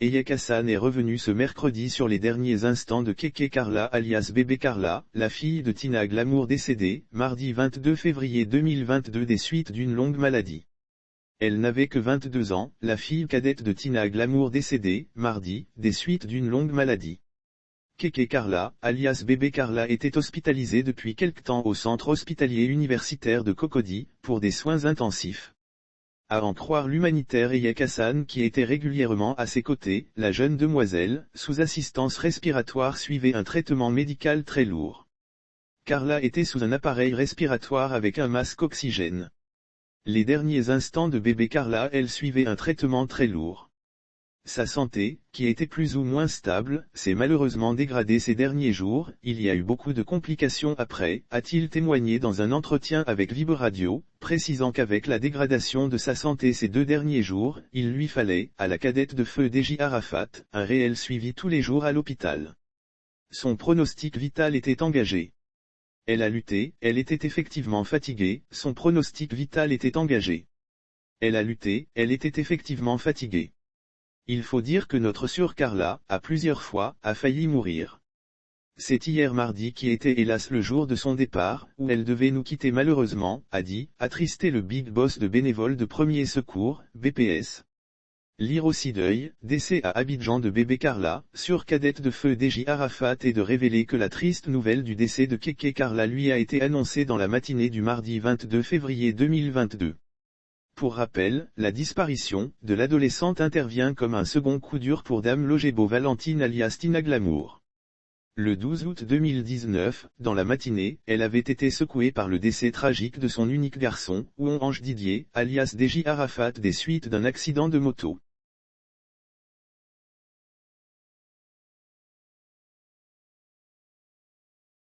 Eyek Hassan est revenu ce mercredi sur les derniers instants de Keke Carla alias Bébé Carla, la fille de Tina Glamour décédée, mardi 22 février 2022 des suites d'une longue maladie. Elle n'avait que 22 ans, la fille cadette de Tina Glamour décédée, mardi, des suites d'une longue maladie. Keke Carla, alias Bébé Carla était hospitalisée depuis quelque temps au centre hospitalier universitaire de Cocody, pour des soins intensifs. À en croire l'humanitaire Eyek Hassan qui était régulièrement à ses côtés, la jeune demoiselle, sous assistance respiratoire suivait un traitement médical très lourd. Carla était sous un appareil respiratoire avec un masque oxygène. Les derniers instants de bébé Carla, elle suivait un traitement très lourd. Sa santé, qui était plus ou moins stable, s'est malheureusement dégradée ces derniers jours, il y a eu beaucoup de complications après, a-t-il témoigné dans un entretien avec Vibe Radio, précisant qu'avec la dégradation de sa santé ces 2 derniers jours, il lui fallait, à la cadette de feu DJ Arafat, un réel suivi tous les jours à l'hôpital. Son pronostic vital était engagé. Elle a lutté, elle était effectivement fatiguée, son pronostic vital était engagé. Elle a lutté, elle était effectivement fatiguée. Il faut dire que notre sœur Carla, à plusieurs fois, a failli mourir. C'est hier mardi qui était hélas le jour de son départ, où elle devait nous quitter malheureusement, a dit, attristé le big boss de bénévoles de premier secours, BPS. Lire aussi deuil, décès à Abidjan de bébé Carla, sœur cadette de feu DJ Arafat et de révéler que la triste nouvelle du décès de Keke Carla lui a été annoncée dans la matinée du mardi 22 février 2022. Pour rappel, la disparition de l'adolescente intervient comme un second coup dur pour Dame Logebo Valentine alias Tina Glamour. Le 12 août 2019, dans la matinée, elle avait été secouée par le décès tragique de son unique garçon, Ange Didier, alias DJ Arafat des suites d'un accident de moto.